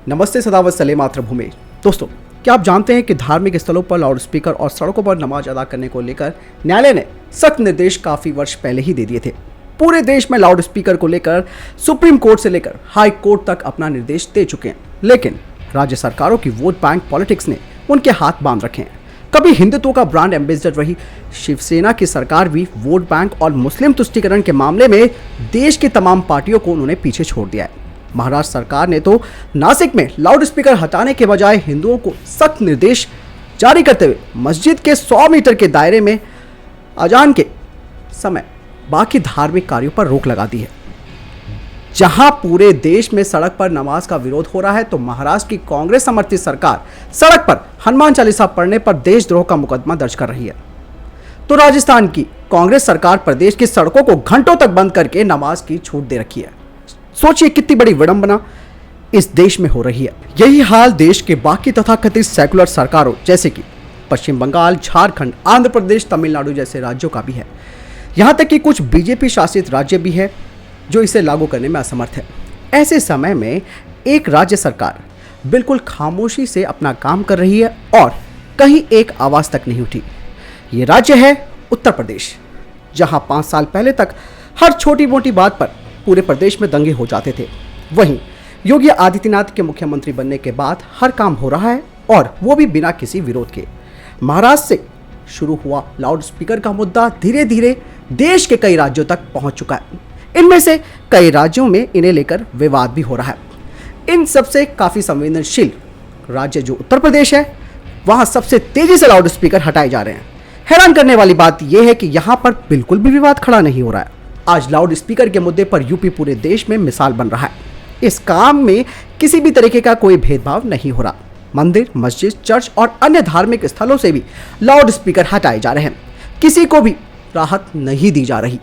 नमस्ते सदावत सले मातृभूमि। दोस्तों, क्या आप जानते हैं कि धार्मिक स्थलों पर लाउड स्पीकर और सड़कों पर नमाज अदा करने को लेकर न्यायालय ने सख्त निर्देश काफी वर्ष पहले ही दे दिए थे। पूरे देश में लाउड स्पीकर को लेकर सुप्रीम कोर्ट से लेकर हाई कोर्ट तक अपना निर्देश दे चुके हैं, लेकिन राज्य सरकारों की वोट बैंक पॉलिटिक्स ने उनके हाथ बांध रखे हैं। कभी हिंदुत्व का ब्रांड एम्बेसडर रही शिवसेना की सरकार भी वोट बैंक और मुस्लिम तुष्टीकरण के मामले में देश की तमाम पार्टियों को उन्होंने पीछे छोड़ दिया है। महाराष्ट्र सरकार ने तो नासिक में लाउड स्पीकर हटाने के बजाय हिंदुओं को सख्त निर्देश जारी करते हुए मस्जिद के 100 मीटर के दायरे में अजान के समय बाकी धार्मिक कार्यों पर रोक लगा दी है। जहां पूरे देश में सड़क पर नमाज का विरोध हो रहा है, तो महाराष्ट्र की कांग्रेस समर्थित सरकार सड़क पर हनुमान चालीसा पढ़ने पर देशद्रोह का मुकदमा दर्ज कर रही है। तो राजस्थान की कांग्रेस सरकार प्रदेश की सड़कों को घंटों तक बंद करके नमाज की छूट दे रखी है। सोचिए कितनी बड़ी विडंबना इस देश में हो रही है। यही हाल देश के बाकी तथाकथित सेकुलर सरकारों जैसे कि पश्चिम बंगाल, झारखंड, आंध्र प्रदेश, तमिलनाडु जैसे राज्यों का भी है। यहां तक कि कुछ बीजेपी शासित राज्य भी है जो इसे लागू करने में असमर्थ है। ऐसे समय में एक राज्य सरकार बिल्कुल खामोशी से अपना काम कर रही है और कहीं एक आवाज तक नहीं उठी। ये राज्य है उत्तर प्रदेश, जहां 5 साल पहले तक हर छोटी मोटी बात पर पूरे प्रदेश में दंगे हो जाते थे। वहीं योगी आदित्यनाथ के मुख्यमंत्री बनने के बाद हर काम हो रहा है, और वो भी बिना किसी विरोध के। महाराष्ट्र से शुरू हुआ लाउड स्पीकर का मुद्दा धीरे धीरे देश के कई राज्यों तक पहुंच चुका है। इनमें से कई राज्यों में इन्हें लेकर विवाद भी हो रहा है। इन सबसे काफी संवेदनशील राज्य जो उत्तर प्रदेश है, वहां सबसे तेजी से लाउड स्पीकर हटाए जा रहे हैं। हैरान करने वाली बात यह है कि यहां पर बिल्कुल भी विवाद खड़ा नहीं हो रहा है। आज लाउड स्पीकर के मुद्दे पर यूपी पूरे देश में मिसाल बन रहा है। इस काम में किसी भी तरीके का कोई भेदभाव नहीं हो रहा। मंदिर, मस्जिद, चर्च और अन्य धार्मिक स्थलों से भी लाउड स्पीकर हटाए जा रहे हैं। किसी को भी राहत नहीं दी जा रही।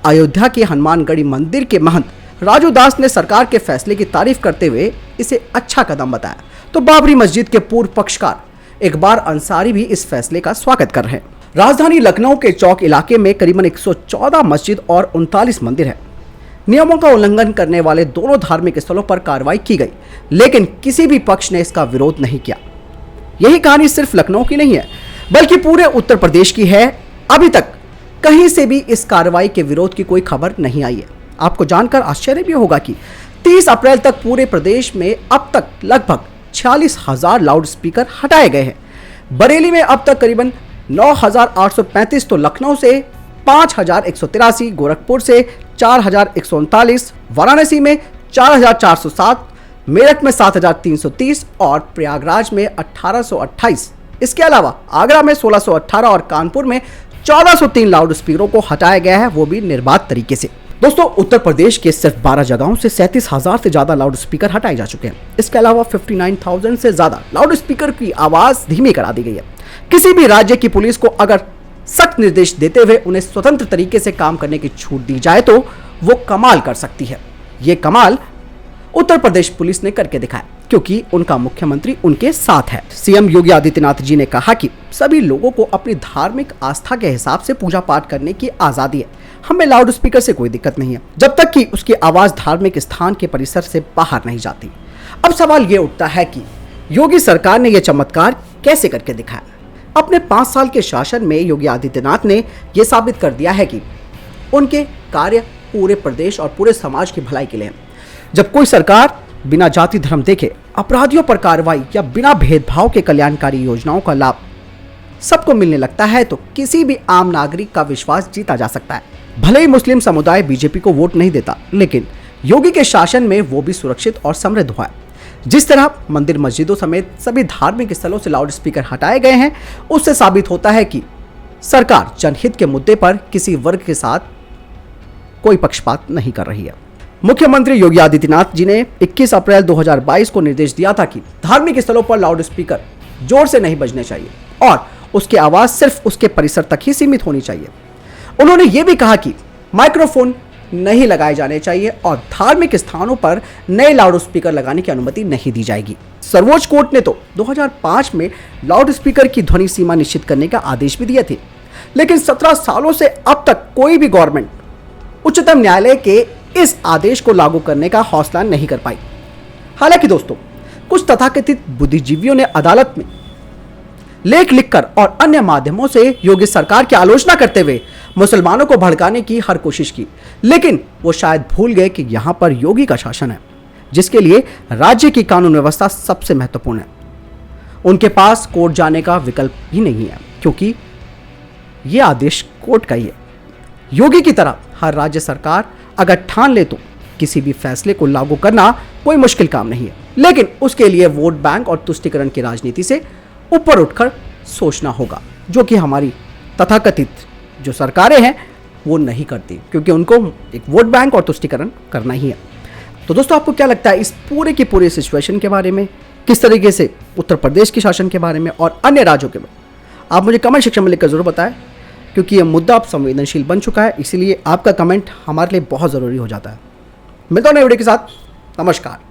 अयोध्या के हनुमानगढ़ी मंदिर के महंत राजू दास ने सरकार के फैसले की तारीफ करते हुए इसे अच्छा कदम बताया। तो बाबरी मस्जिद के पूर्व पक्षकार इकबाल अंसारी भी इस फैसले का स्वागत कर रहे हैं। राजधानी लखनऊ के चौक इलाके में करीबन 114 मस्जिद और 39 मंदिर है। नियमों का उल्लंघन करने वाले दोनों धार्मिक स्थलों पर कार्रवाई की गई, लेकिन किसी भी पक्ष ने इसका विरोध नहीं किया। यही कहानी सिर्फ लखनऊ की नहीं है, बल्कि पूरे उत्तर प्रदेश की है। अभी तक कहीं से भी इस कार्रवाई के विरोध की कोई खबर नहीं आई है। आपको जानकर आश्चर्य भी होगा कि 30 अप्रैल तक पूरे प्रदेश में अब तक लगभग 46,000 लाउड स्पीकर हटाए गए हैं। बरेली में अब तक करीबन 9,835, तो लखनऊ से 5,183, गोरखपुर से 4,139, वाराणसी में 4,407, मेरठ में 7,330 और प्रयागराज में 1,828। इसके अलावा आगरा में 1,618 और कानपुर में 1,403 लाउड स्पीकरों को हटाया गया है, वो भी निर्बाध तरीके से। दोस्तों, उत्तर प्रदेश के सिर्फ 12 जगहों से 37,000 से ज्यादा लाउड स्पीकर हटाए जा चुके हैं। इसके अलावा 59,000 से ज्यादा लाउड स्पीकर की आवाज धीमी करा दी गई है। किसी भी राज्य की पुलिस को अगर सख्त निर्देश देते हुए उन्हें स्वतंत्र तरीके से काम करने की छूट दी जाए तो वो कमाल कर सकती है। ये कमाल उत्तर प्रदेश पुलिस ने करके दिखाया, क्योंकि उनका मुख्यमंत्री उनके साथ है। सीएम योगी आदित्यनाथ जी ने कहा कि सभी लोगों को अपनी धार्मिक आस्था के हिसाब से पूजा पाठ करने की आजादी है। हमें लाउड स्पीकर से कोई दिक्कत नहीं है, जब तक कि उसकी आवाज धार्मिक स्थान के परिसर से बाहर नहीं जाती। अब सवाल ये उठता है कि योगी सरकार ने यह चमत्कार कैसे करके दिखाया। अपने 5 साल के शासन में योगी आदित्यनाथ ने यह साबित कर दिया है कि उनके कार्य पूरे प्रदेश और पूरे समाज की भलाई के लिए हैं। जब कोई सरकार बिना जाति धर्म देखे अपराधियों पर कार्रवाई या बिना भेदभाव के कल्याणकारी योजनाओं का लाभ सबको मिलने लगता है, तो किसी भी आम नागरिक का विश्वास जीता जा सकता है। भले ही मुस्लिम समुदाय बीजेपी को वोट नहीं देता, लेकिन योगी के शासन में वो भी सुरक्षित और समृद्ध हुआ है। जिस तरह मंदिर, मस्जिदों समेत सभी धार्मिक स्थलों से लाउड स्पीकर हटाए गए हैं, उससे साबित होता है कि सरकार जनहित के मुद्दे पर किसी वर्ग के साथ कोई पक्षपात नहीं कर रही है। मुख्यमंत्री योगी आदित्यनाथ जी ने 21 अप्रैल 2022 को निर्देश दिया था कि धार्मिक स्थलों पर लाउड स्पीकर जोर से नहीं बजने चाहिए और उसकी आवाज सिर्फ उसके परिसर तक ही सीमित होनी चाहिए। उन्होंने ये भी कहा कि माइक्रोफोन नहीं लगाए जाने चाहिए और धार्मिक स्थानों पर नए लाउड स्पीकर लगाने की अनुमति नहीं दी जाएगी। सर्वोच्च कोर्ट ने तो 2005 में लाउड स्पीकर की ध्वनि सीमा निश्चित करने का आदेश भी दिए थे, लेकिन 17 सालों से अब तक कोई भी गवर्नमेंट उच्चतम न्यायालय के इस आदेश को लागू करने का हौसला नहीं कर पाई। हालांकि दोस्तों, कुछ तथाकथित बुद्धिजीवियों ने अदालत में लेख लिखकर और अन्य माध्यमों से योगी सरकार की आलोचना करते हुए मुसलमानों को भड़काने की हर कोशिश की, लेकिन वो शायद भूल गए कि यहां पर योगी का शासन है, जिसके लिए राज्य की कानून व्यवस्था सबसे महत्वपूर्ण है। उनके पास कोर्ट जाने का विकल्प ही नहीं है, क्योंकि यह आदेश कोर्ट का ही है। योगी की तरह हर राज्य सरकार अगर ठान ले तो किसी भी फैसले को लागू करना कोई मुश्किल काम नहीं है, लेकिन उसके लिए वोट बैंक और तुष्टीकरण की राजनीति से ऊपर उठकर सोचना होगा, जो कि हमारी तथाकथित जो सरकारें हैं वो नहीं करती, क्योंकि उनको एक वोट बैंक और तुष्टीकरण करना ही है। तो दोस्तों, आपको क्या लगता है इस पूरे की पूरे सिचुएशन के बारे में, किस तरीके से उत्तर प्रदेश के शासन के बारे में और अन्य राज्यों के बारे में? आप मुझे कमेंट सेक्शन में लिखकर जरूर बताएं, क्योंकि यह मुद्दा अब संवेदनशील बन चुका है, इसीलिए आपका कमेंट हमारे लिए बहुत ज़रूरी हो जाता है। मिलता हूं नए वीडियो के साथ। नमस्कार।